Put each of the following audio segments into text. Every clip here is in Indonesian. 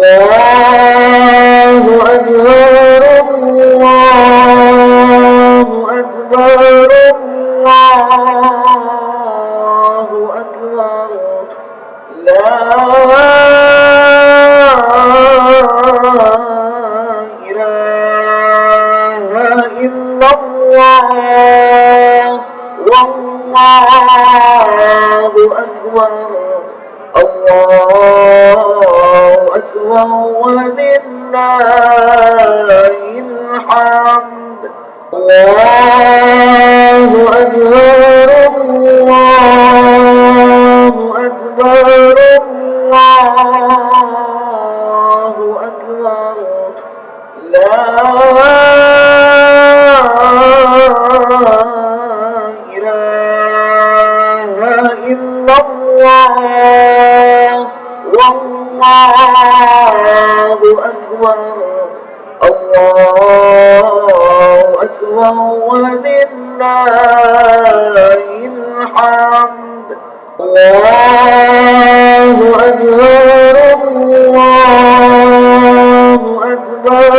الله أكبر الله أكبر الله أكبر لا إله إلا الله والله أكبر الله أكبر ولله الحمد الله أكبر الله أكبر الله أكبر لا إله إلا الله والله أكبر الله أكبر ولله الحمد الله أكبر الله أكبر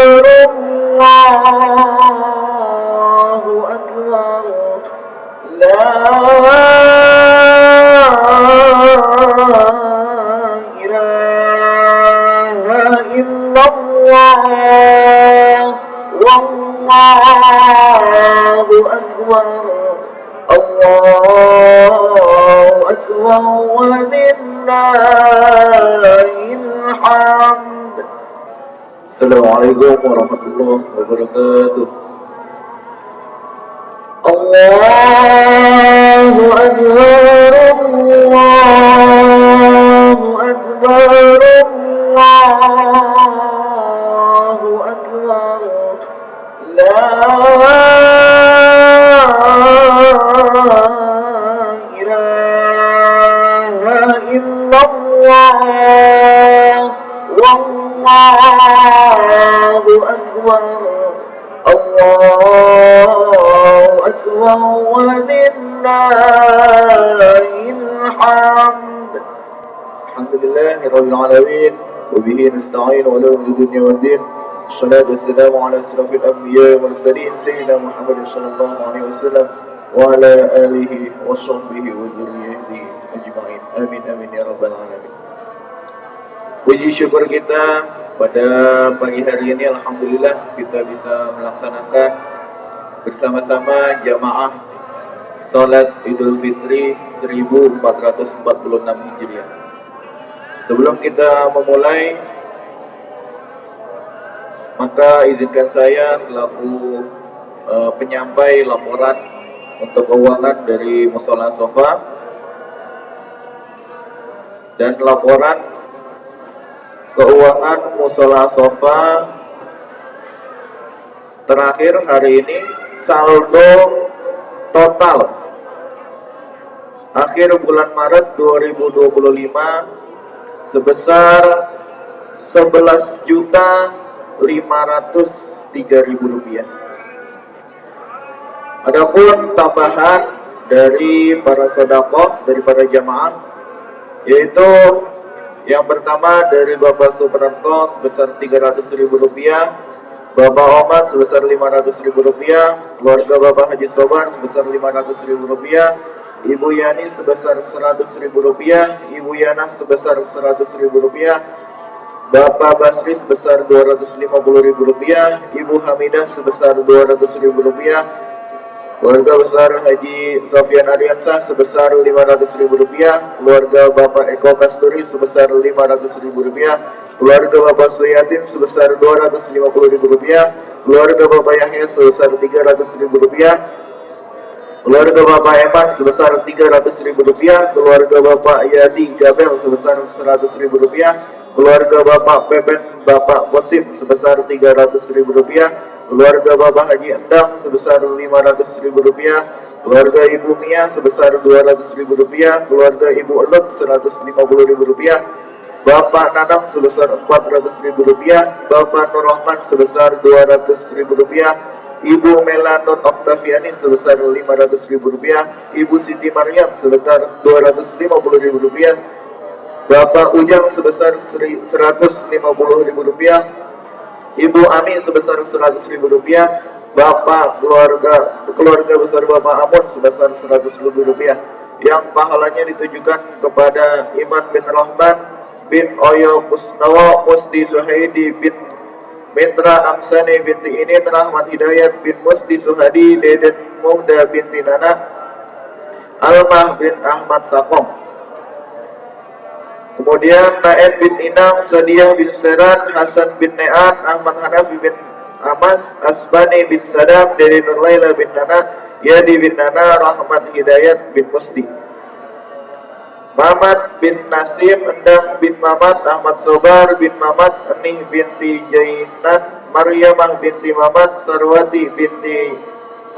الله أكبر لا إله إلا الله والله أكبر الله أكبر ولله الحمد. Assalamualaikum warahmatullahi wabarakatuh. Allahu Akbar Allahu Akbar Allahu Akbar la ilaha illallah wallahu akbar Allahu akbar walillahil hamd. Alhamdulillahirabbil alamin wa bihi nasta'in wa la dunya waddin. Assalatu wassalamu ala asrafil anbiya'i wal mursalin sayyidina Muhammadin sallallahu alaihi wasallam wa ala alihi wa sahbihi wa dzurriyyatihi ajma'in. Amin amin ya rabbal alamin. Puji syukur kita pada pagi hari ini, alhamdulillah kita bisa melaksanakan bersama-sama jamaah salat Idul Fitri 1446 Hijriah. Sebelum kita memulai, maka izinkan saya selaku penyampai laporan untuk keuangan dari Mushola Sofa dan laporan keuangan Mushola Sofa terakhir hari ini, saldo total akhir bulan Maret 2025 sebesar Rp11.503.000. Adapun tambahan dari para sedekah dari para jamaah, yaitu yang pertama dari Bapak Supranto sebesar Rp300.000, Bapak Oman sebesar Rp500.000, keluarga Bapak Haji Soban sebesar Rp500.000, Ibu Yani sebesar Rp100.000, Ibu Yana sebesar Rp100.000, Bapak Basri sebesar Rp250.000, Ibu Hamidah sebesar Rp200.000, keluarga besar Haji Sofyan Ariansah sebesar Rp500.000, keluarga Bapak Eko Kasturi sebesar Rp500.000, keluarga Bapak Suyatin sebesar Rp250.000, keluarga Bapak Yahya sebesar Rp300.000, keluarga Bapak Eman sebesar Rp300.000, keluarga Bapak Yadi Gabel sebesar Rp100.000, keluarga Bapak Pepen Bapak Kosim sebesar Rp300.000, keluarga Bapak Haji Endang sebesar Rp500.000, keluarga Ibu Mia sebesar Rp200.000, keluarga Ibu Elut Rp150.000, Bapak Nanang sebesar Rp400.000, Bapak Nur Rahman sebesar Rp200.000, Ibu Melanur Oktaviani sebesar Rp500.000, Ibu Siti Maryam sebesar Rp250.000, Bapak Ujang sebesar Rp150.000, Ibu Ami sebesar Rp100.000, Bapak keluarga besar Bapak Amun sebesar Rp100.000, yang pahalanya ditujukan kepada Iman bin Rahman bin Oyo Kusnawa Musti Suhaidi bin Mitra Amsani binti Inin Rahmat Hidayat bin Musti Suhadi Deden Muhda binti Nana Almah bin Ahmad Sakom. Kemudian Naen bin Inang, Sadiah bin Seran, Hasan bin Ne'an, Ahmad Hanafi bin Amas, Asbani bin Sadam, Dede Nurlaila bin Nana, Yadi bin Nana, Rahmat Hidayat bin Musti. Mamat bin Nasim, Endang bin Mamat, Ahmad Sobar bin Mamat, Enih binti Jainan, Maryamah binti Mamat, Sarwati binti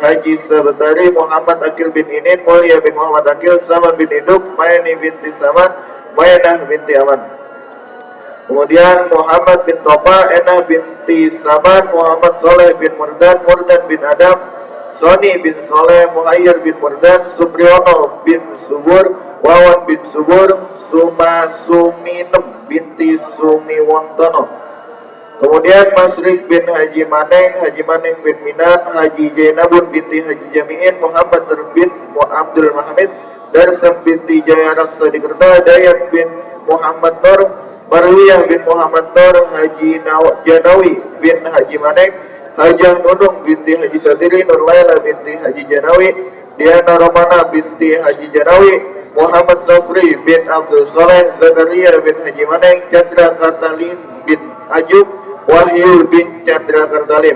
Haji Sabatari, Muhammad Akil bin Inin, Mulia bin Muhammad Akil, Saman bin Iduk, Mayani binti Saman, Mayanah binti Aman. Kemudian Muhammad bin Topa, Enah binti Saman, Muhammad Soleh bin Murdan, Murdan bin Adam, Soni bin Soleh, Muhayyir bin Murdan, Supriyono bin Subur, Wawan bin Subur, Suminem binti Sumiwontono. Kemudian Masrik bin Haji Maneng bin Minan, Haji Jainabun binti Haji Jami'in, Muhammad bin Abdul Mahamid, Darsam binti Jaya Raksa Dikerta, Dayat bin Muhammad Nur, Marwiyah bin Muhammad Nur, Haji Janawi bin Haji Maneng, Hajah Nunung binti Haji Satiri, Nurlaila binti Haji Janawi, Diana Romana binti Haji Janawi, Muhammad Safri bin Abdul Soleh, Zakaria bin Haji Maneng, Chandra Kartalin bin Ajub, Wahyu bin Chandra Kartalim.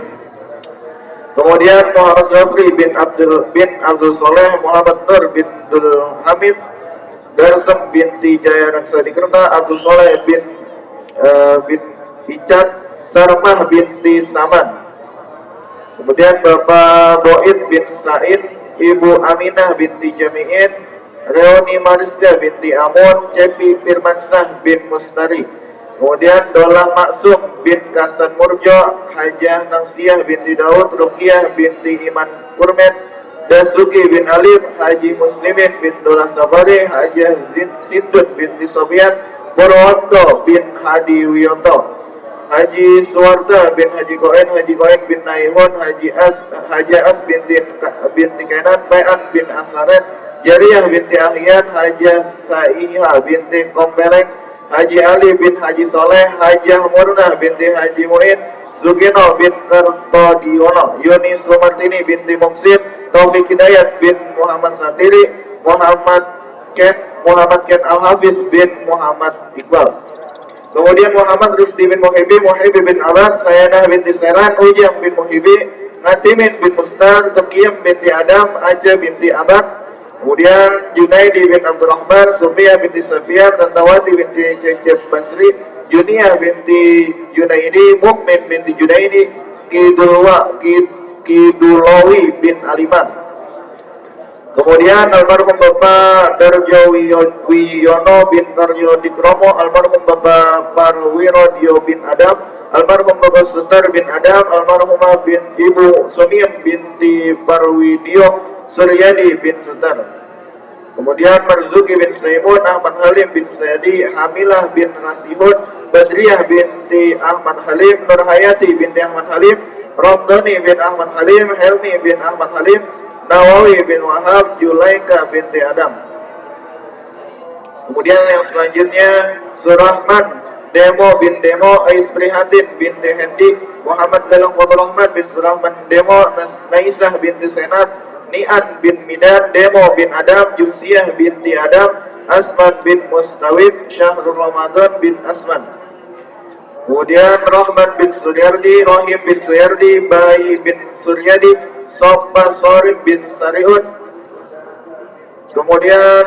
Kemudian Muhammad Safri bin Abdul Soleh, Muhammad Nur bin Abdul Hamid, Darsam binti Jaya Raksa Dikerta, Abdul Soleh bin Icat, Sarmah binti Saman. Kemudian Bapak Boid bin Said, Ibu Aminah binti Jami'in, Reoni Mariska binti Amun, Cepi Firmansah bin Mustari. Kemudian Dolah Maksum bin Kasan Murjo, Hajah Nangsiah binti Daud, Ruqyah binti Iman Kurmet, Dasuki bin Alif, Haji Muslimin bin Dolah Sabari, Hajah Sindut binti Sobian, Purwondo bin Hadi Wiyoto, Haji Suwarta bin Haji Koen bin Naihun, Haji As binti Kenan, Bayan bin Asaret, Jariyah binti Ahyan, Hajah Saiha binti Kompeleng, Haji Ali bin Haji Soleh, Hajah Murna binti Haji Muin, Sugino bin Kertodiono, Yuni Sumartini binti Muksin, Taufik Hidayat bin Muhammad Satiri, Muhammad Ken Al-Hafiz bin Muhammad Iqbal. Kemudian Muhammad Rusdi bin Muhibi bin Abad, Sayanah binti Seran, Ujang bin Muhibi, Ngatimin bin Mustar, Taqiyam binti Adam, Aja binti Abad. Kemudian Junaidi bin Abdurrahman, Sufiyah binti Safian, Tantawati binti Cecep Basri, Junia binti Junaidi, Mukmin binti Junaidi, Kidulawi bin Aliman. Kemudian almarhum Bapak Darjo Wiyono bin Tarjo Dikromo, almarhum Bapak Parwirodio bin Adam, almarhum Bapak Sutar bin Adam, almarhumah bin Ibu Somiem binti Parwidio Suryadi bin Sutar. Kemudian Marzuki bin Saimun, Ahmad Halim bin Sayadi, Hamilah bin Rasihun, Badriyah binti Ahmad Halim, Nurhayati binti Ahmad Halim, Ramdhani bin Ahmad Halim, Helmi bin Ahmad Halim, Nawawi bin Wahab, Julaika binti Adam. Kemudian yang selanjutnya Surahman Demo bin Demo, Ais Prihatin binti Hendi, Muhammad Galung Rahman bin Surahman Demo, Naisah binti Senat, Ni'an bin Midan, Demo bin Adam, Jumsiyah binti Adam, Asman bin Mustawid, Syahrul Ramadan bin Asman. Kemudian Rahman bin Suryardi, Rohim bin Suryardi, Bayi bin Suryadi, Sopa Sorim bin Sariun. Kemudian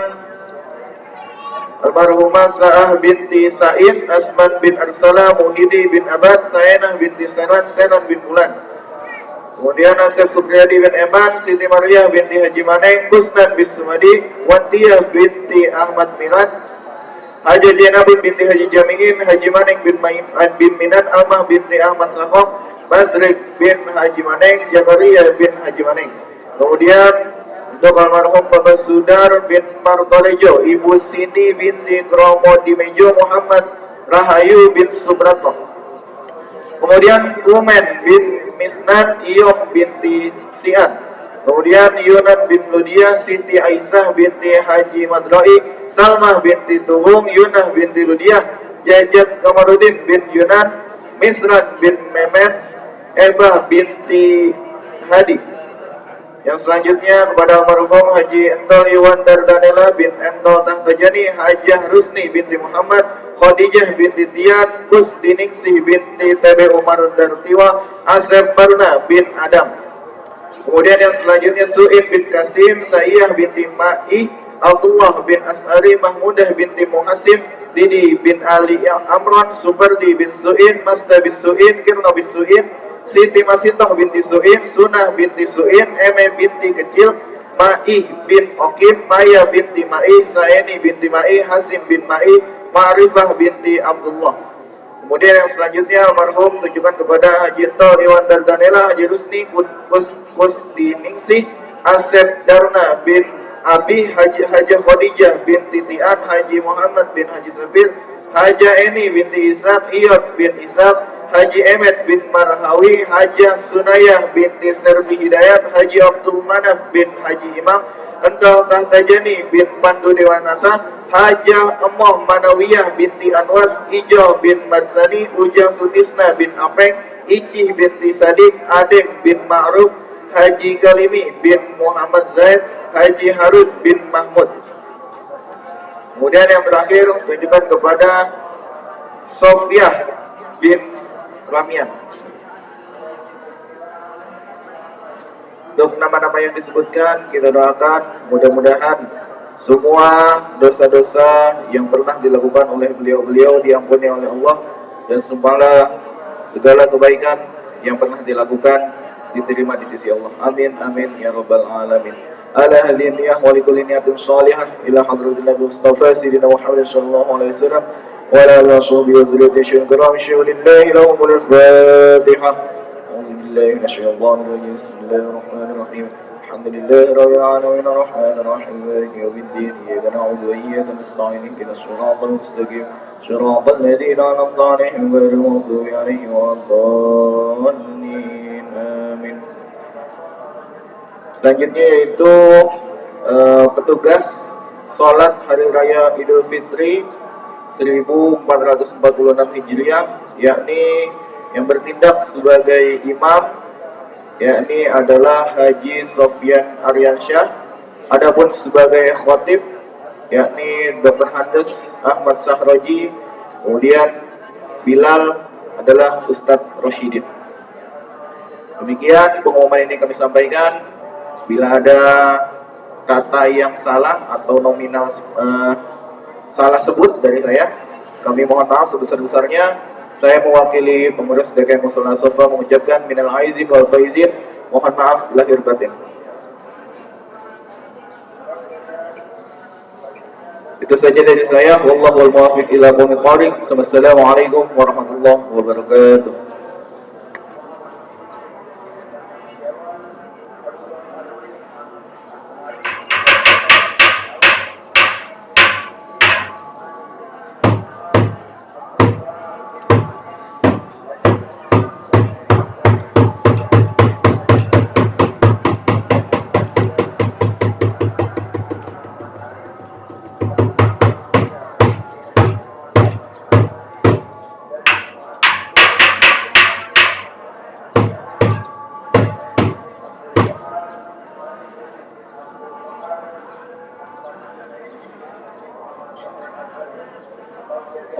almarhumah Sa'ah binti Sa'id, Asman bin Arsala, Muhidi bin Abad, Sayanah binti Senan bin Bulan. Kemudian Asep Supriyadi bin Eman, Siti Maria binti Haji Maneng, Kusnan bin Sumadi, Wantiyah binti Ahmad Milan, Haji Jainabun binti Haji Jami'in, Haji Maneng bin Minan, Almah binti Ahmad Sakom, Masrik bin Haji Maneng, Jakaria bin Haji Maneng. Kemudian Untuk almarhum Bapak Sudar bin Martolejo, Ibu Sini binti Kromo Dimejo, Muhammad Rahayu bin Subrato. Kemudian Kumen bin Misnan Iyom binti Sian. Kemudian Yunan bin Ludia, Siti Aisyah binti Haji Madroi, Salmah binti Tuhung, Yunah binti Ludia, Jajat Kamarudin bin Yunan, Misran bin Memen, Ebah binti Hadi. Yang selanjutnya kepada almarhum Haji Entol Iwan Dardanela bin Entol Tahtajani, Hajah Rusni binti Muhammad, Khadijah binti Tian, Kusdi Ningsih binti TB Umar Dartiwa, Asep Barna bin Adam. Kemudian yang selanjutnya Su'id bin Kasim, Sayyah binti Ma'i, Abdullah bin As'ari, Mahmudah binti Muhasim, Didi bin Ali Amron, Subardi bin Su'in, Masda bin Su'in, Kirno bin Su'in, Siti Masitoh binti Su'in, Sunah binti Su'in, Eme binti Kecil, Ma'i bin Okim, Maya binti Ma'i, Saeni binti Ma'i, Hasim bin Ma'i, Ma'rifah binti Abdullah. Kemudian yang selanjutnya almarhum tujukan kepada Haji Entol Iwan Dardanela, Haji Rusni Kusdi Ningsih, Asep Darna bin Abi, Hajah Khadijah binti Tian, Haji Muhammad bin Haji Sabir, Hajah Eni binti Ishaq, Iyot bin Ishaq, Haji Emet bin Marhawi, Hajah Sunayah binti Serbi Hidayat, Haji Abdul Manaf bin Haji Imam, Entol Tahtajani bin Pandu Dewanata, Hajah Emoh Manawiyah binti Anwas, Ijo bin Madsani, Ujang Sutisna bin Apeng, Icih binti Sadik, Adek bin Ma'ruf, Haji Galimi bin Muhammad Zaid, Haji Harud bin Mahmud. Kemudian yang terakhir tunjukkan kepada Sofiah bin Ramian. Untuk nama-nama yang disebutkan, kita doakan mudah-mudahan semua dosa-dosa yang pernah dilakukan oleh beliau-beliau diampuni oleh Allah, dan segala kebaikan yang pernah dilakukan diterima di sisi Allah. Amin amin ya rabbal alamin. Ala hadhihi niyah wa likulli niyatin shalihah ila hadratin Nabi Mustafa sayyidina Muhammad sallallahu alaihi wasallam wa ala alihi wa sahbihi wa zurriyyatihi kiram lillahi lahumul Fatihah. من الشيطان الرجيم بسم الله الرحمن الرحيم الحمد لله رب العالمين الرحمن الرحيم مالك يوم الدين إياك نعبد وإياك نستعين اهدنا الصراط المستقيم صراط الذين أنعمت عليهم غير المغضوب عليهم ولا الضالين آمين. Selanjutnya yaitu petugas sholat hari raya Idul Fitri 1446 Hijriah, yakni yang bertindak sebagai imam yakni adalah Haji Sofyan Aryansyah. Adapun sebagai khatib yakni Dr. Handes Ahmad Sahroji. Kemudian Bilal adalah Ustadz Roshidin. Demikian pengumuman ini kami sampaikan. Bila ada kata yang salah atau nominal salah sebut dari saya, kami mohon maaf sebesar-besarnya. Saya mewakili pengurus DKM Mushola Sofa mengucapkan minal aizin wal faizin, mohon maaf lahir batin. Itu saja dari saya. Wallahul muwaffiq ila aqwamit thoriq. Wassalamualaikum warahmatullahi wabarakatuh.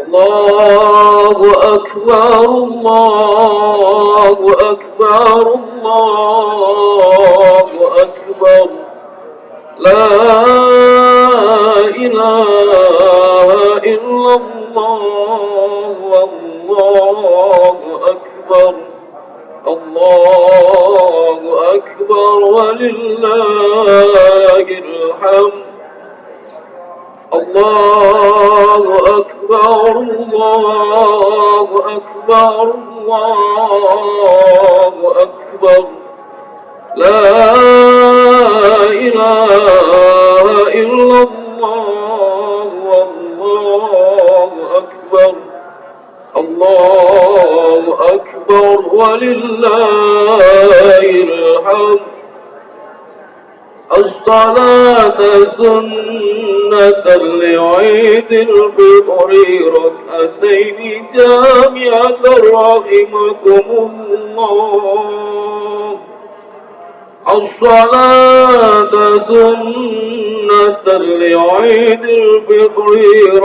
الله أكبر الله أكبر الله أكبر لا إله إلا الله الله أكبر الله أكبر ولله الحمد الله أكبر الله أكبر الله أكبر لا إله إلا الله والله أكبر الله أكبر ولله الحمد الصلاة سنة لعيد الفطر ركعتين جامعة رحمكم الله الصلاة سنة لعيد الفطر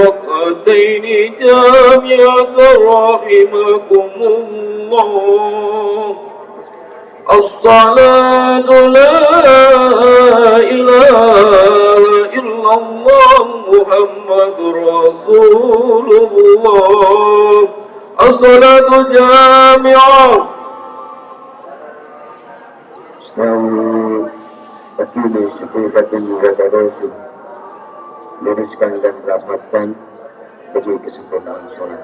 ركعتين جامعة رحمكم الله الصلاة لا إله إلا الله محمد رسول الله الصلاة جامعة. Istawu Bagi sufifatin watarosu, luruskan dan rapatkan demi kesempurnaan sholat.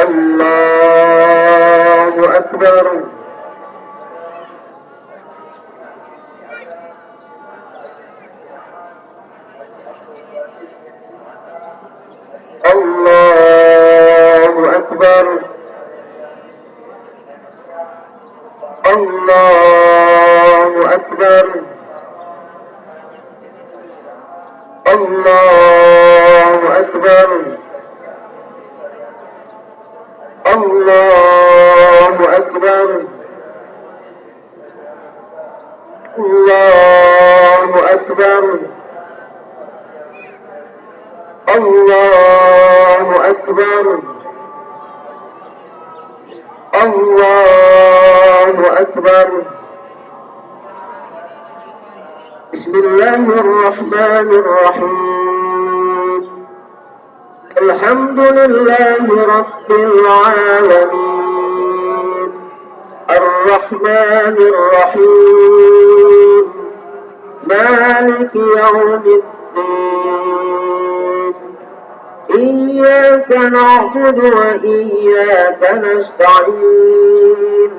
Allahu Akbar. Allahu Akbar. Allahu Akbar. Allahu Akbar. Allahu Akbar. Allahu Akbar. Allahu Akbar. Allahu Akbar. Bismillahirrahmanirrahim. Alhamdulillahi Rabbil alamin. Ar-Rahmanir Rahim. Maliki yawmiddin. Iyyaka na'budu wa iyyaka nasta'in.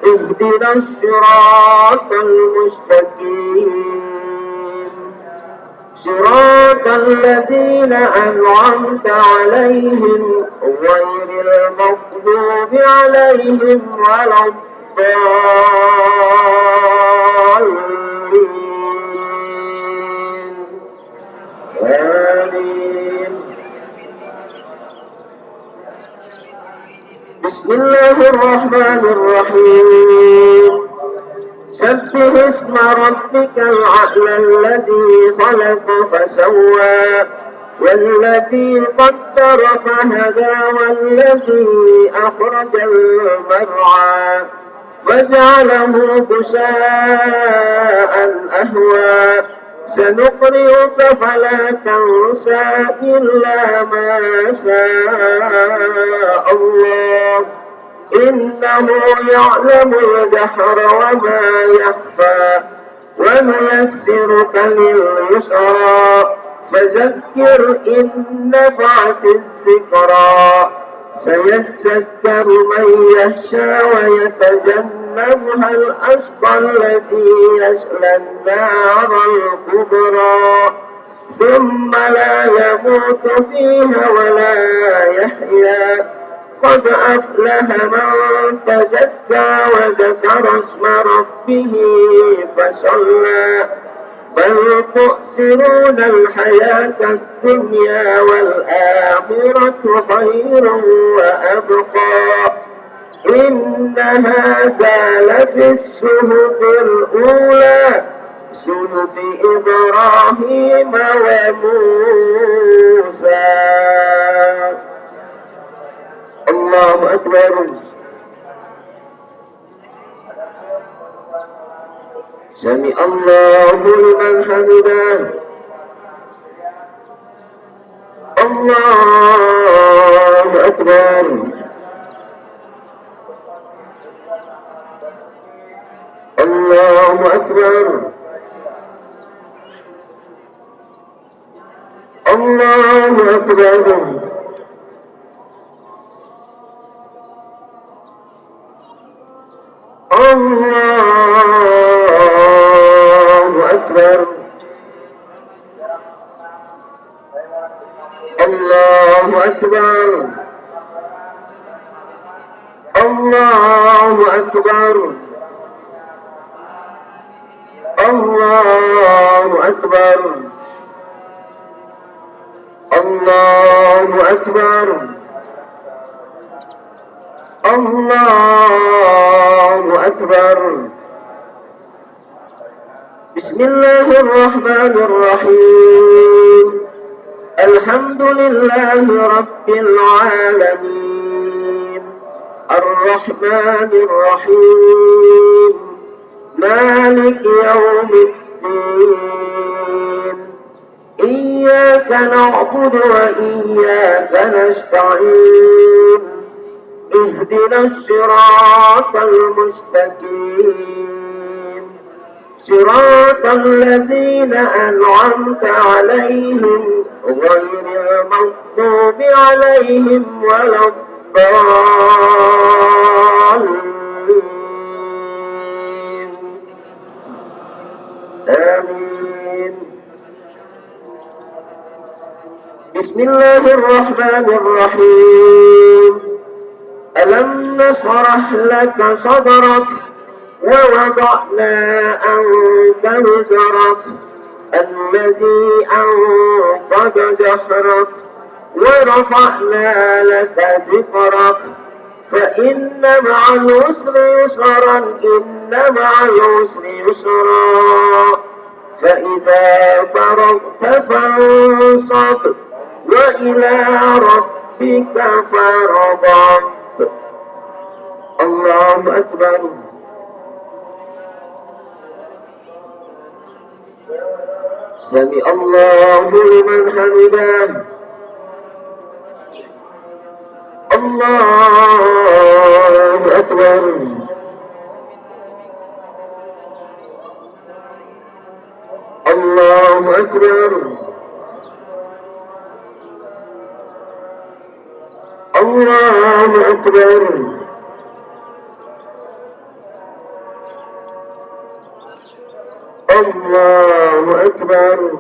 Ihdinas siratal mustaqim. Siratal ladzina an'amta 'alaihim ghairil maghdubi 'alaihim waladdallin. Amin. Bismillahirrahmanirrahim. Sabbih isma rabbikal a'la alladzi khalaqa fasawwa والذي قدر فهدى والذي أخرج المرعى فجعله غثاء أهوى سنقرئك فلا تنسى إلا ما شاء الله إنه يعلم الجهر وما يخفى ونيسرك لليسرى فذكر إن نفعت الذكرى سيذكر من يخشى ويتجنبها الأشقى الذي يصلى النار الكبرى ثم لا يموت فيها ولا يحيا قد أفلح من تزكى وذكر اسم ربه فصلى بل تؤثرون الحياة الدنيا والآخرة خير وأبقى إن هذا لفي الصحف الأولى صحف إبراهيم وموسى. الله أكبر. سمع الله لمن حمده. الله أكبر. الله أكبر. الله أكبر. الله أكبر الله أكبر الله أكبر الله أكبر الله أكبر بسم الله الرحمن الرحيم الحمد لله رب العالمين الرحمن الرحيم مالك يوم الدين إياك نعبد وإياك نستعين اهدنا الصراط المستقيم صراط الذين أنعمت عليهم غير المغضوب عليهم ولا الضالين آمين بسم الله الرحمن الرحيم ألم نشرح لك صدرك ووضعنا عنك وزرك الذي أنقض ظهرك ورفعنا لك ذكرك فإن مع العسر يسرا إن مع العسر يسرا فإذا فرغت فانصب وإلى ربك فارغب الله أكبر سمع الله لمن حمده الله أكبر الله أكبر الله أكبر الله أكبر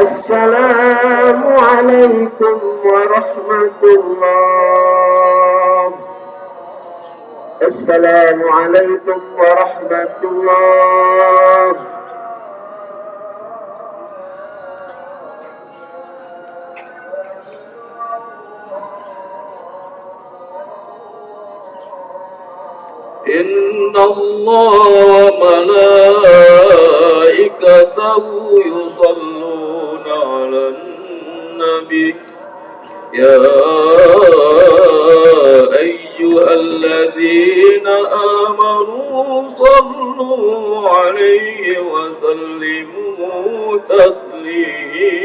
السلام عليكم ورحمة الله السلام عليكم ورحمة الله إن الله ملائكته يصلون على النبي يا أيها الذين آمنوا صلوا عليه وسلموا تسليما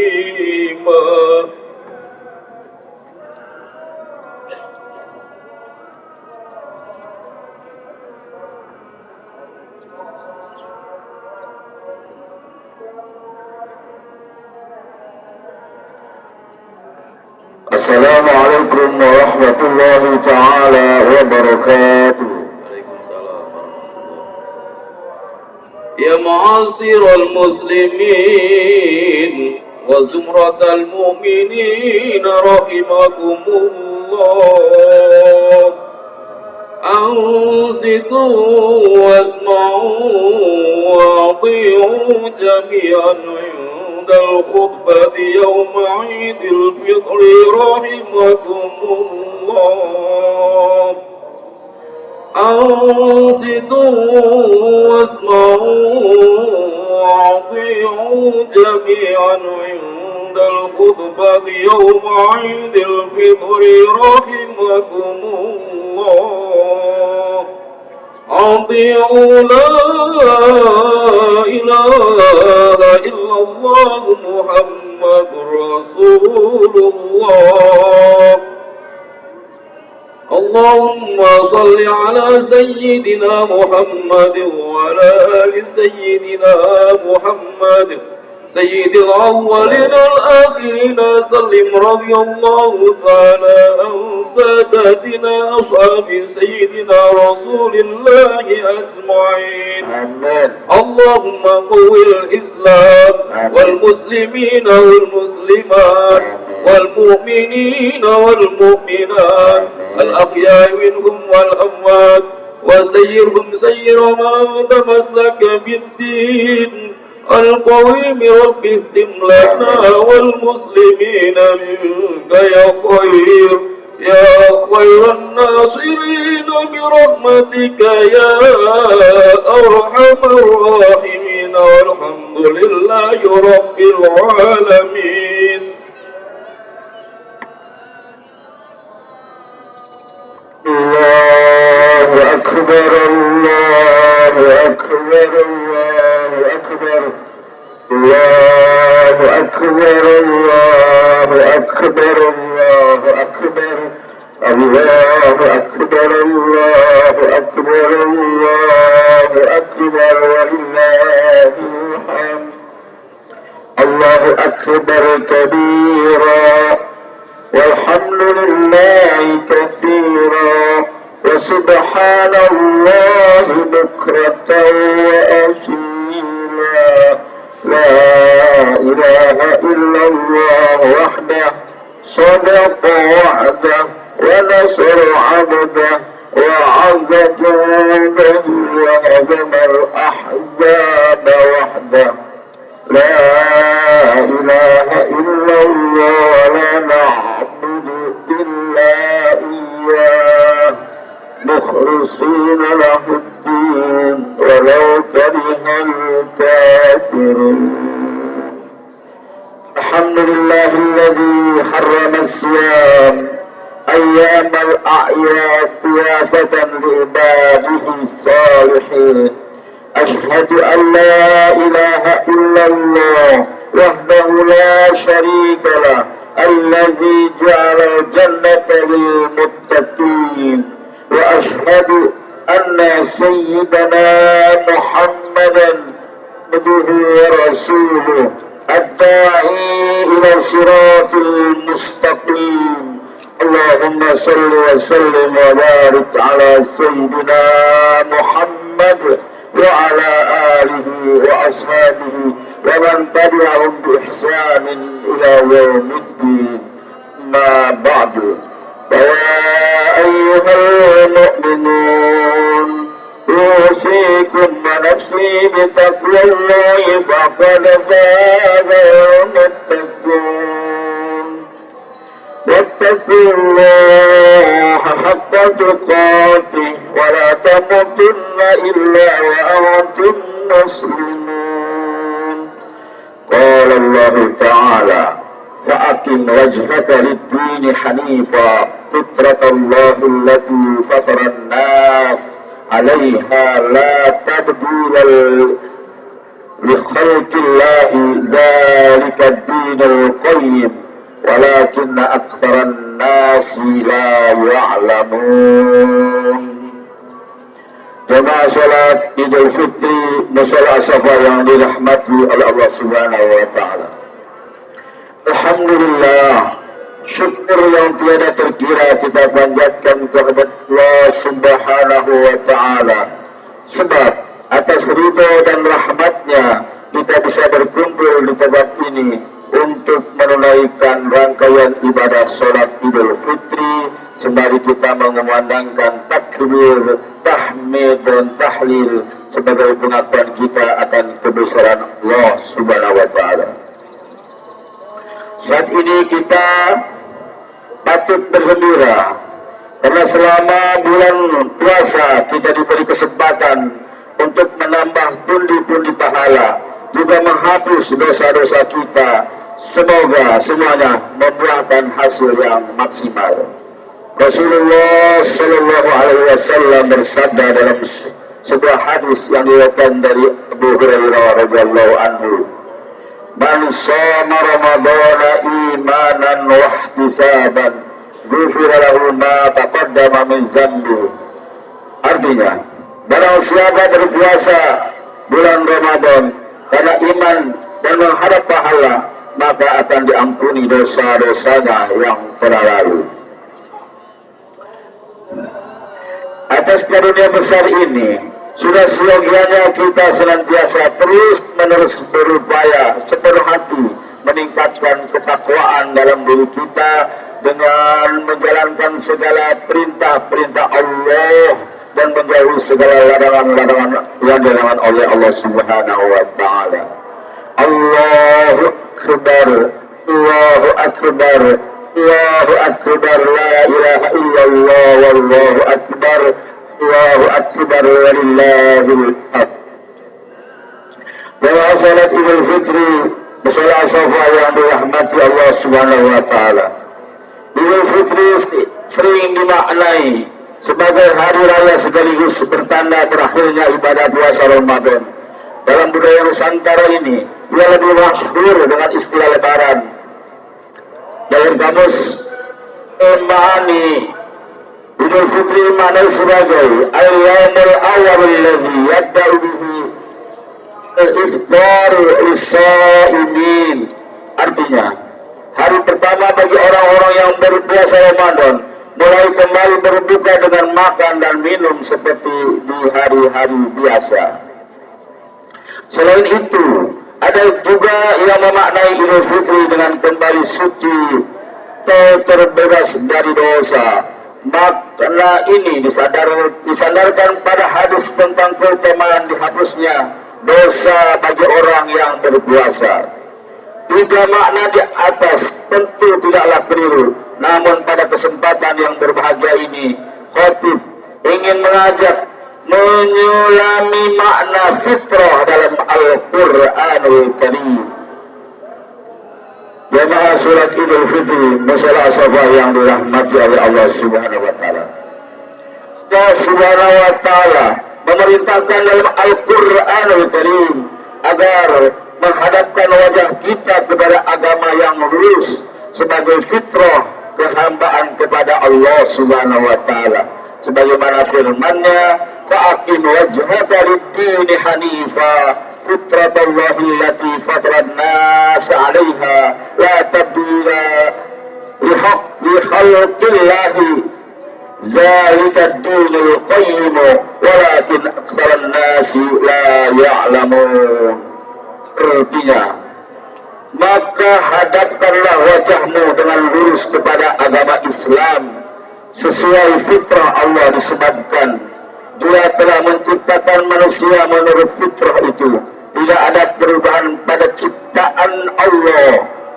السلام عليكم ورحمة الله تعالى وبركاته. Waalaikumsalam warahmatullah. Ya ma'asyiral muslimin wa zumratal mu'minin rahimakumullah. Ansitu wasma'u wa ati'u jami'an الخطبة يوم عيد الفطر رحمكم الله أنصتوا واسمعوا وأطيعوا جميعا عند الخطبة يوم عيد الفطر رحمكم الله أطيعوا لا إله إلا الله محمد رسول الله اللهم صل على سيدنا محمد وعلى آل سيدنا محمد سيد الأولين والآخرين. سلم رضي الله تعالى عن ساداتنا أصحاب سيدنا رسول الله أجمعين. آمين. اللهم قو الإسلام والمسلمين والمسلمات والمؤمنين والمؤمنات الأحياء منهم والأموات، وسيرهم سير من تمسك بالدين القويم. رب اهدم لنا والمسلمين منك يا خير الناصرين برحمتك يا أرحم الراحمين، والحمد لله رب العالمين. الله أكبر الله أكبر الله أكبر الله أكبر الله أكبر الله أكبر الله أكبر الله أكبر الله أكبر ولله الحمد. الله أكبر كبيرا والحمد لله كثيرا وسبحان الله بكرة وأصيلا. لا إله إلا الله وحده صدق وعده ونصر عبده وعز جنده وهزم الأحزاب وحده. لا إله إلا الله ولا نعبد إلا إياه مخلصين له الدين ولو كره الكافرون. الحمد لله الذي حرم الصيام أيام الأعياد ضيافة لعباده الصالحين. أشهد أن لا إله إلا الله وحده لا شريك له الذي جعل الجنة للمتقين، وأشهد أن سيدنا محمدا عبده ورسوله الداعي إلى الصراط المستقيم. اللهم صل وسلم وبارك على سيدنا محمد وعلى آله وأصحابه ومن تبعهم بإحسان إلى يوم الدين. ما بعد، فيا أيها المؤمنون أوصيكم ونفسي بتقوى الله فقد فاز المتقون. واتقوا الله حق تقاته ولا تموتن إلا وأنتم مسلمون. قال الله تعالى: فأقم وجهك للدين حنيفا فطرة الله التي فطر الناس عليها لا تبديل لخلق الله ذلك الدين القيم ولكن أكثر الناس لا يعلمون. Jemaah salat Idul Fitri Musalla Safa yang dirahmati oleh Allah Subhanahu wa taala. Alhamdulillah, syukur yang tiada terkira kita panjatkan kehadirat Allah Subhanahu wa taala. Sebab atas ridha dan rahmatnya kita bisa berkumpul di tempat ini untuk menunaikan rangkaian ibadah sholat Idul Fitri sembari kita mengumandangkan takbir, tahmid dan tahlil sebagai pengakuan kita akan kebesaran Allah Subhanahu wa taala. Saat ini kita patut bergembira karena selama bulan puasa kita diberi kesempatan untuk menambah pundi-pundi pahala, juga menghapus dosa-dosa kita. Semoga semuanya membuahkan hasil yang maksimal. Rasulullah Shallallahu Alaihi Wasallam bersabda dalam sebuah hadis yang diriwayatkan dari Abu Hurairah radhiyallahu anhu, "Man shoma Ramadhana imanan wa ihtisaban, ghufira lahu ma taqaddama min dzambi. Artinya, barang siapa berpuasa bulan Ramadan karena iman dan mengharap pahala, maka akan diampuni dosa-dosanya yang telah lalu. Atas karunia besar ini, sudah seyogianya kita senantiasa terus-menerus berupaya sepenuh hati meningkatkan ketakwaan dalam diri kita dengan menjalankan segala perintah-perintah Allah dan menjauhi segala larangan-larangan yang dilarang oleh Allah Subhanahu wa taala. Allahu akbar, Allahu akbar, Allahu akbar, la ilaha illallah, wallahu akbar, Allahu akbar, walillahil hamd. Jamaah salat Idul Fitri bersama Safa yang dirahmati Allah Subhanahu wa taala. Idul Fitri sering dimaknai sebagai hari raya sekaligus bertanda berakhirnya ibadah puasa Ramadan. Dalam budaya Nusantara ini, ia lebih masyhur dengan istilah Lebaran. Dalam kamus Ma'ani, Idul Fitri maknai sebagai al-yawmul awwal alladhi yabda'u bihi al-iftar lis-sha'imin. Artinya, hari pertama bagi orang-orang yang berpuasa Ramadan mulai kembali berbuka dengan makan dan minum seperti di hari-hari biasa. Selain itu, ada juga yang memaknai Idul Fitri dengan kembali suci atau terbebas dari dosa. Makna ini disandarkan pada hadis tentang keutamaan dihapusnya dosa bagi orang yang berpuasa. Tiga makna di atas tentu tidaklah keliru. Namun pada kesempatan yang berbahagia ini, khatib ingin mengajak menyelami makna fitrah dalam Al-Quranul Karim. Jamaah surat Idul Fitri masalah Safa yang dirahmati oleh Allah Subhanahu wa taala. Allah Subhanahu wa taala memerintahkan dalam Al-Quranul Karim agar menghadapkan wajah kita kepada agama yang lurus sebagai fitrah kehambaan kepada Allah Subhanahu wa taala, sebagaimana firman-Nya, fa'aqim wajhaka lid-dini hanifa fitratallahi allati fataran nas 'alaiha la tabdila li khalqillahi zalika ad-dinul qayyim walakin aktsaran nasi la ya'lamun. Artinya, maka hadapkanlah wajahmu dengan lurus kepada agama Islam sesuai fitrah Allah, disebabkan Dia telah menciptakan manusia menurut fitrah itu. Tidak ada perubahan pada ciptaan Allah.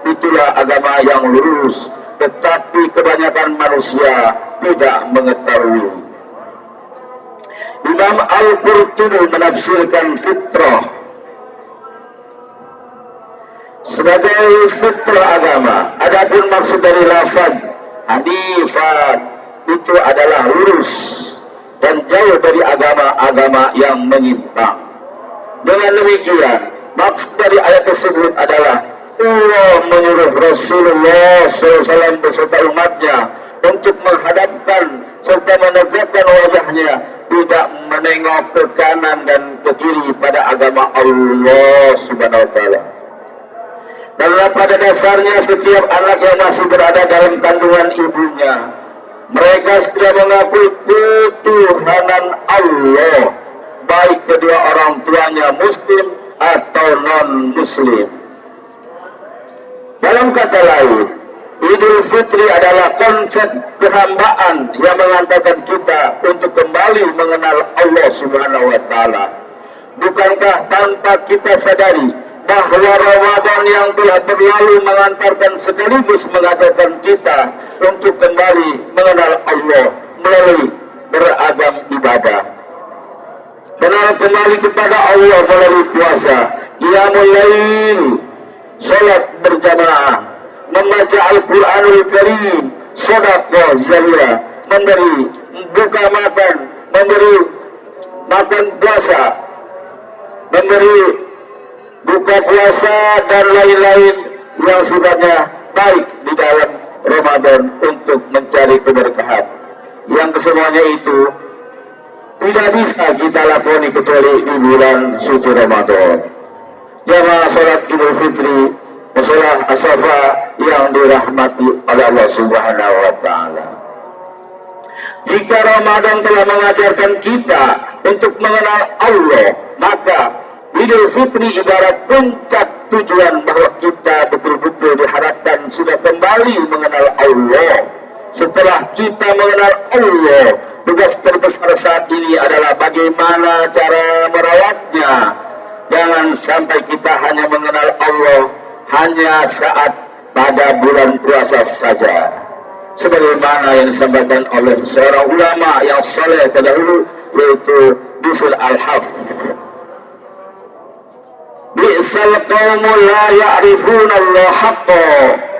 Itulah agama yang lurus, tetapi kebanyakan manusia tidak mengetahui. Imam Al-Qurtubi menafsirkan fitrah sebagai fitrah agama. Adapun maksud dari lafaz hanifan itu adalah lurus dan jauh dari agama-agama yang menyimpang. Dengan demikian, maksud dari ayat tersebut adalah Allah menyuruh Rasulullah SAW beserta umatnya untuk menghadapkan serta menegakkan wajahnya, tidak menengok ke kanan dan ke kiri pada agama Allah Subhanahu wa taala. Karena pada dasarnya setiap anak yang masih berada dalam kandungan ibunya, mereka sudah mengakui ketuhanan Allah, baik kedua orang tuanya muslim atau non-muslim. Dalam kata lain, Idul Fitri adalah konsep kehambaan yang mengantarkan kita untuk kembali mengenal Allah Subhanahu wa taala. Bukankah tanpa kita sadari bahwa Ramadan yang telah berlalu mengantarkan sekaligus mengajarkan kita untuk kembali mengenal Allah melalui beragam ibadah. Kenal kembali kepada Allah melalui puasa, qiyamul lail, salat berjamaah, membaca Al-Quranul Karim, sedekah zariyah, memberi buka makan, memberi makan puasa, memberi buka puasa dan lain-lain yang sifatnya baik di dalam Ramadan untuk mencari keberkahan. Yang kesemuanya itu tidak bisa kita lakoni kecuali di bulan suci Ramadan. Jamaah salat Idul Fitri, musola As-Safa yang dirahmati oleh Allah Subhanahu wa taala. Jika Ramadan telah mengajarkan kita untuk mengenal Allah, maka Idul Fitri ibarat puncak tujuan bahwa kita betul-betul diharapkan sudah kembali mengenal Allah. Setelah kita mengenal Allah, tugas terbesar saat ini adalah bagaimana cara merawatnya. Jangan sampai kita hanya mengenal Allah hanya saat pada bulan puasa saja. Sebagaimana yang disampaikan oleh seorang ulama yang saleh terdahulu, yaitu Bishr Al-Haf. Bi'sal qawmu la ya'rifuna Allah haqqa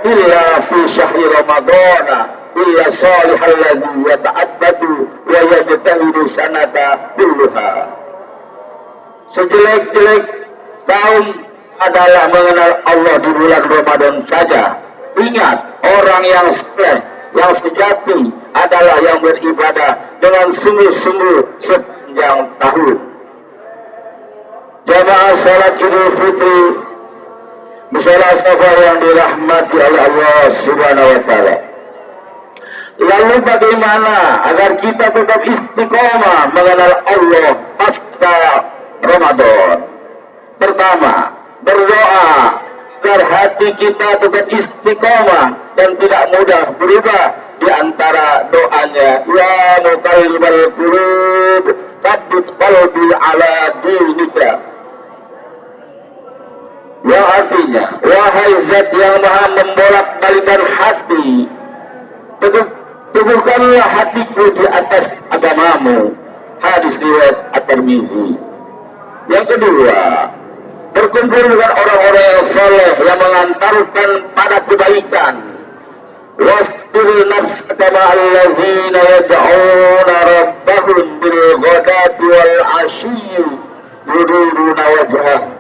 illa fi syahri Ramadana illa salihal ladzi yata'abbatu wa yajtahidu sanata kulluha. Sejelek-jelek kaum adalah mengenal Allah di bulan Ramadan saja. Ingat, orang yang saleh, yang sejati adalah yang beribadah dengan sungguh-sungguh sepanjang tahun. Jamaah salat Idul Fitri, musola As-Safa yang dirahmati oleh Allah Subhanahu wa taala. Lalu bagaimana agar kita tetap istiqomah mengenal Allah pasca Ramadan? Pertama, berdoa agar hati kita tetap istiqomah dan tidak mudah berubah. Di antara doanya, ya muqallibal qulub, tsabbit qalbi ala dinika. Yang artinya, wahai zat yang maha membolak-balikan hati, teguhkanlah hatiku di atas agamamu. Hadis riwayat At-Tirmidzi. Yang kedua, berkumpul dengan orang-orang yang saleh yang mengantarkan pada kebaikan. Wasbir nafsaka ma'al ladzina yad'una rabbahum bil ghadati wal 'ashyi yuriduna wajhah.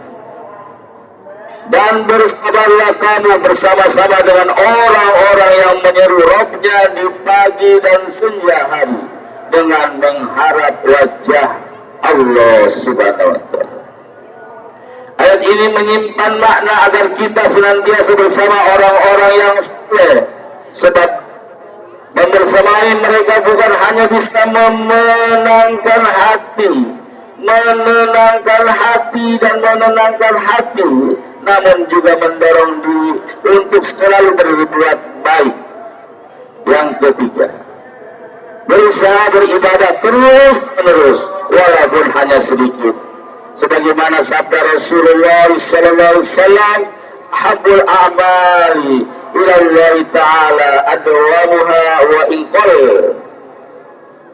Dan bersabarlah kamu bersama-sama dengan orang-orang yang menyeru Rabbnya di pagi dan senja hari dengan mengharap wajah Allah Subhanahu wa taala. Ayat ini menyimpan makna agar kita senantiasa bersama orang-orang yang saleh, sebab membersamai mereka bukan hanya bisa menenangkan hati, namun juga mendorong diri untuk selalu berbuat baik. Yang ketiga, berusaha beribadah terus-menerus walaupun hanya sedikit. Sebagaimana sabda Rasulullah sallallahu alaihi wasallam, habbul a'mali ila Allah taala adwamuha wa in qall.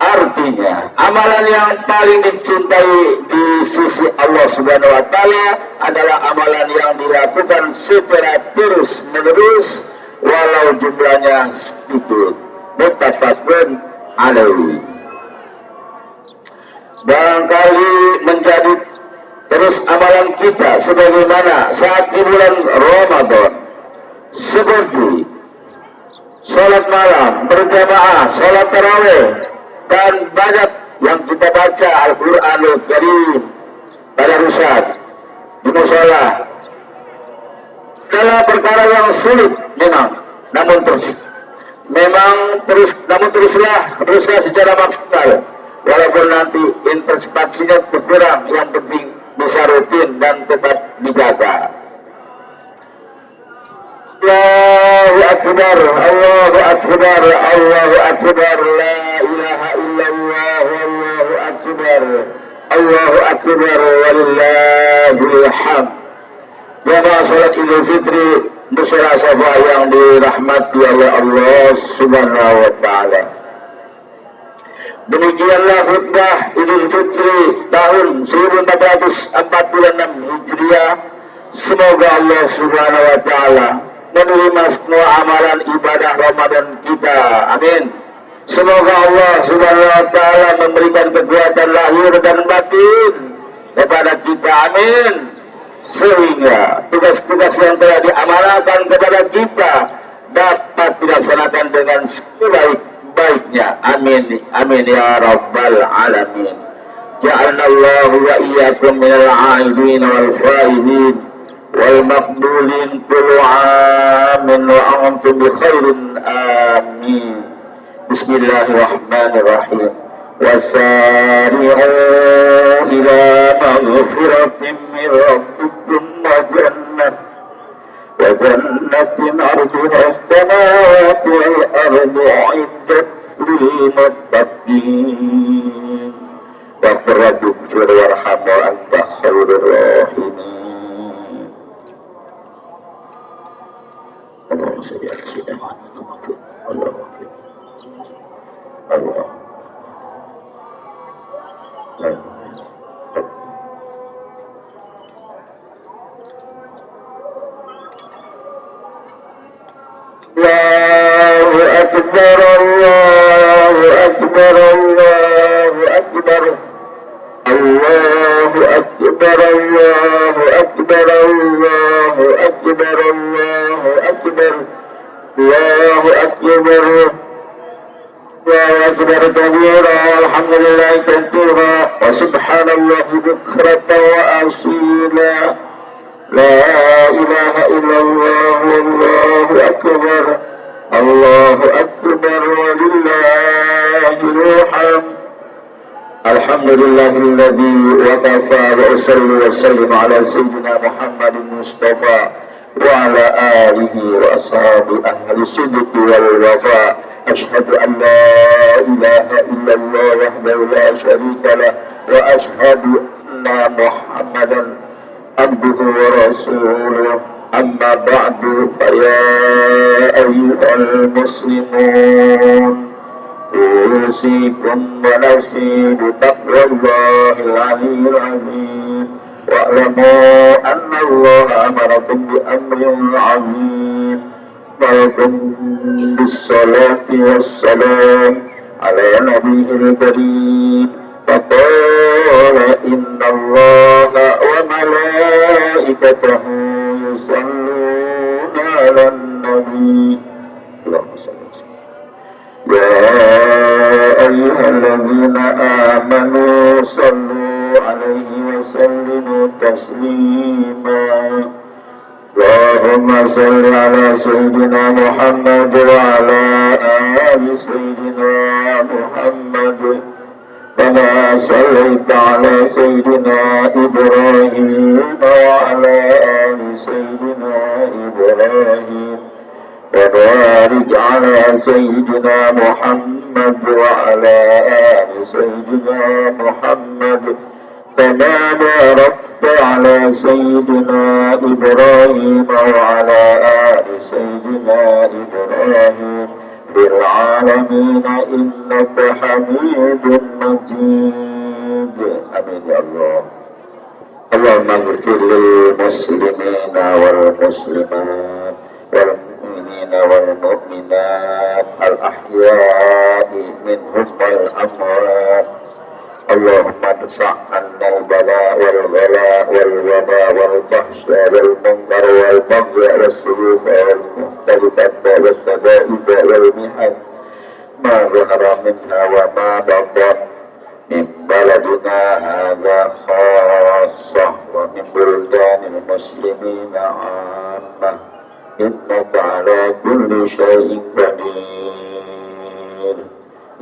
Artinya, amalan yang paling dicintai di sisi Allah Subhanahu wa taala adalah amalan yang dilakukan secara terus-menerus walau jumlahnya sedikit. Muttafaqun alaihi. Barangkali menjadi terus amalan kita sebagaimana saat di bulan Ramadan, seperti sholat malam berjamaah, sholat tarawih, dan banyak yang kita baca Al-Quranul Karim pada rusad di musola adalah perkara yang sulit memang, namun teruslah secara maksimal walaupun nanti intensitasinya berkurang. Yang penting bisa rutin dan tetap dijaga. Allahu Akbar, Allahu Akbar, Allahu Akbar, la ilaha illallah, Allahu Akbar, Allahu Akbar, walillahil hamd. Jamaah salat Idul Fitri, musola As-Safa yang dirahmati oleh Allah Subhanahu wa taala. Demikianlah khutbah Idul Fitri tahun 1446 Hijriah. Semoga Allah Subhanahu wa taala menerima semua amalan ibadah Ramadan kita. Amin. Semoga Allah Subhanahu wa taala memberikan kekuatan lahir dan batin kepada kita. Amin. Sehingga tugas-tugas yang telah diamanahkan kepada kita dapat dilaksanakan dengan sebaik-baiknya. Amin, amin ya rabbal alamin. Ja'alnallahu wa iyyakum minal 'aidin wal faizin wal maqbulin kullu 'amin wa antum bi khairin. Amin. Bismillahirrahmanirrahim. Wasari'u ila maghfiratin min rabbikum wa jannatin 'arduha as-samawati wal ardu 'iddat lil muttaqin. Wa rabbighfir warham wa anta khairur rahimin. Allahumma shalli ala sayyidina Muhammad. Allahumma Allah. Allahu Akbar, Allahu Akbar, Allahu Akbar, Allahu Akbar, Allahu Akbar, Allahu Akbar, Allahu Akbar, Allahu Akbar. Allahu Akbar kabira, alhamdulillah katsira, wa subhanallahi bukratan wa asila. La ilaha illallah, wallahu akbar, Allahu akbar, walillahil hamd. Alhamdulillahilladzi wa kafa, wa usalli wa sallim ala sayyidina Muhammadin Mustafa wa ala alihi wa ashabi ahli sidqi wal wafa. Ashhadu an la ilaha illallah wahdahu la syarika lah, wa ashhadu anna Muhammadan abduhu wa rasuluh. Amma ba'du, fa ya ayyuhal muslimun, usikum wa nafsi bi taqwallahil aliyyil azim. Wa'lamu anna Allah amarakum bi amrin azim. بالصلاة والسلام على نبيه الكريم. فقال إن الله وملائكته يصلون على النبي. اللهم صل وسلم. يا أيها الذين آمنوا صلوا عليه وسلموا تسليما. اللهم صل على سيدنا محمد وعلى آل سيدنا محمد كما صليت على سيدنا إبراهيم وعلى آل سيدنا إبراهيم. وبارك على سيدنا محمد وعلى آل سيدنا محمد كما باركت على سيدنا إبراهيم وعلى آل سيدنا إبراهيم في العالمين إنك حميد مجيد. آمين يا الله. اللهم اغفر للمسلمين والمسلمات والمؤمنين والمؤمنات الأحياء منهم والأموات. اللهم ادفع عنا البلاء والغلاء والوباء والفحشاء والمنكر والبغي والسيوف والمختلفة والسدائد والمحن ما ظهر منها وما بطن من بلدنا هذا خاصة ومن بلدان المسلمين عامة إنك على كل شيء قدير.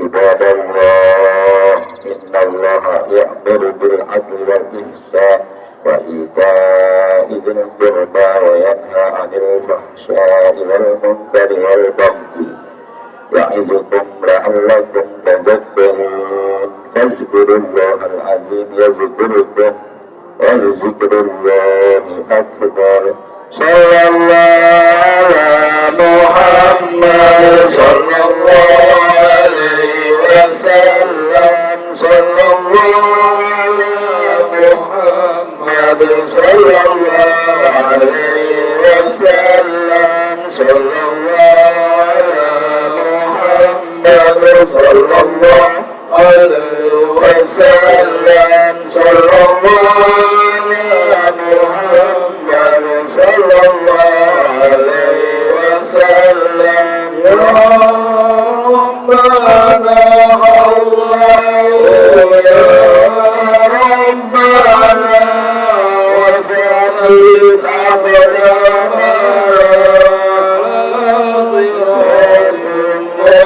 عباد الله، إن الله يأمر بالعدل والإحسان وإيتاء ذي القربى وينهى عن الفحشاء والمنكر والبغي يعظكم لعلكم تذكرون. فاذكروا الله العظيم يذكركم ولذكر الله أكبر. صلى الله على محمد صلى الله عليه وسلم. صلى الله على محمد صلى الله عليه وسلم. صلى الله على محمد صلى الله عليه وسلم. صلى الله على محمد صلى الله عليه وسلم. وسلم يا ربنا الله يا ربنا وثبت أقدامنا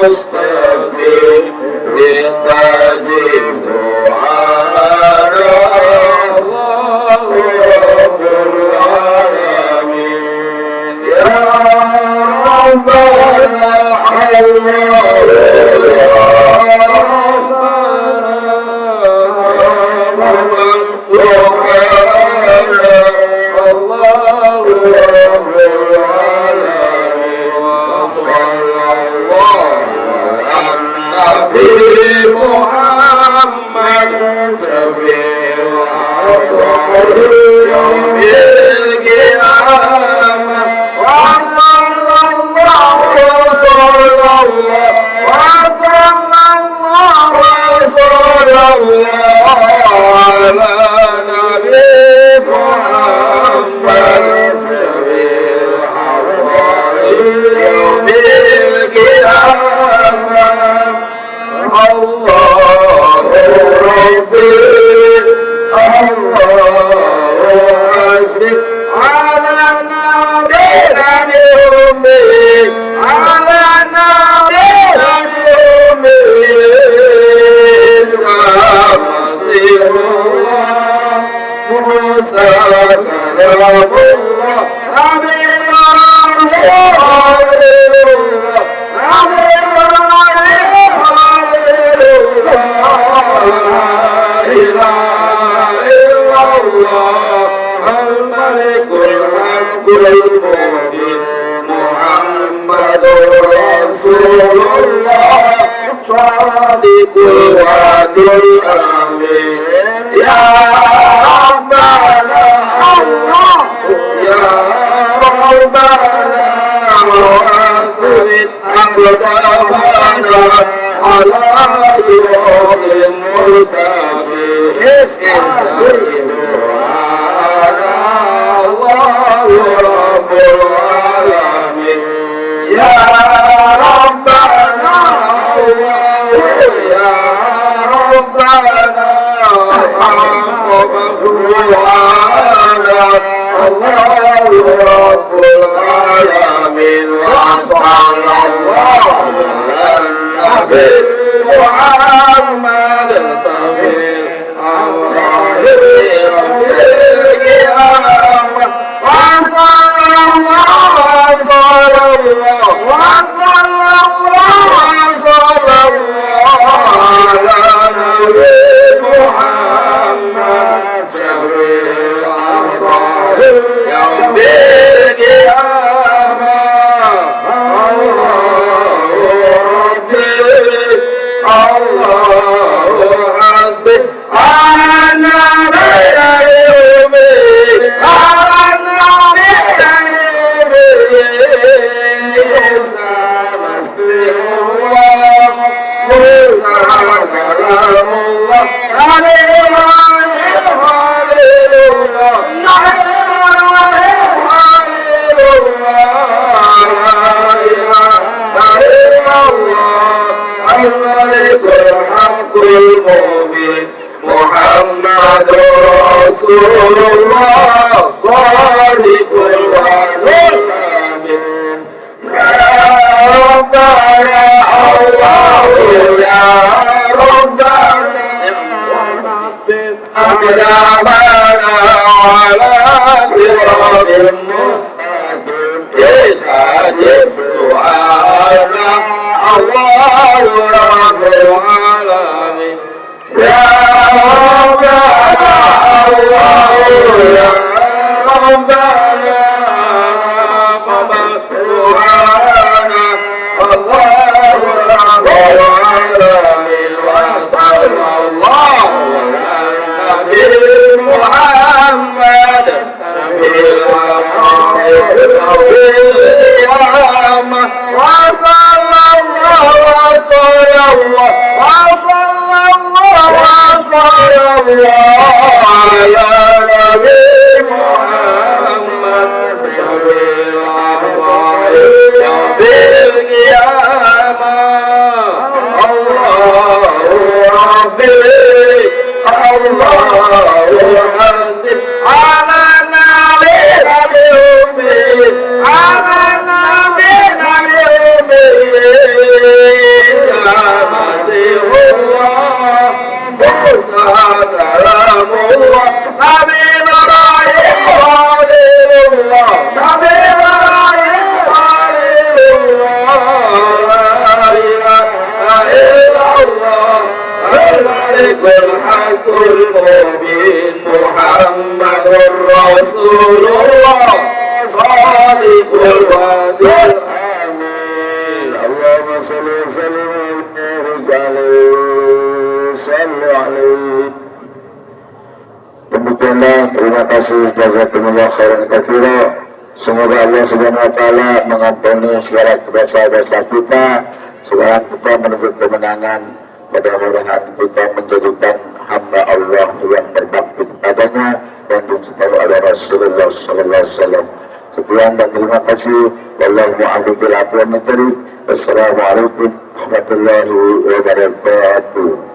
مستقيم استجب دعانا الله رب العالمين يا ربنا الله يا ربنا الله رب العالمين صلى الله على محمد سبيل يوم القيامة وصلى الله على نبي محمد سبيل يوم القيامة الله ربي الله حسبي على نبينا أمي على نبينا أمي سأصير موسى كلام الله نبي الملك الحق المبين محمد رسول الله صادق الوعد الأمين يا ربنا الله يا ربنا وأسرد أقدامنا على صراط المستقيم استقيم الله رب العالمين يا ربنا الله يا ربنا الله رب العالمين وصلى الله على النبي محمد سبيل محمد رسول الله صادق الوعد الأمين يا ربنا الله يا ربنا وثبت أقدامنا على صراط مستقيم استجب دعانا الله رب العالمين يا ربنا الله يا ربنا قبل دعانا الله رب العالمين وصلى الله على نبي محمد سبيل القيامة وصلى الله على نبي محمد سبيل المبين محمد رسول الله صادق الوعد آمين اللهم صل وسلم وبارك عليه صلوا عليه. Demikianlah, terima kasih, jazakumullah khairan katsira. Semoga Allah Subhanahu wa taala mengampuni segala dosa-dosa kita, segala kita menuju kemenangan. Mudah-mudahan kita menjadikan hamba Allah yang berbakti kepadanya dan dicintai oleh Rasulullah sallallahu alaihi wasallam. Sekian dan terima kasih. Wallahu a'lam bishawab. Wassalamualaikum warahmatullahi wabarakatuh.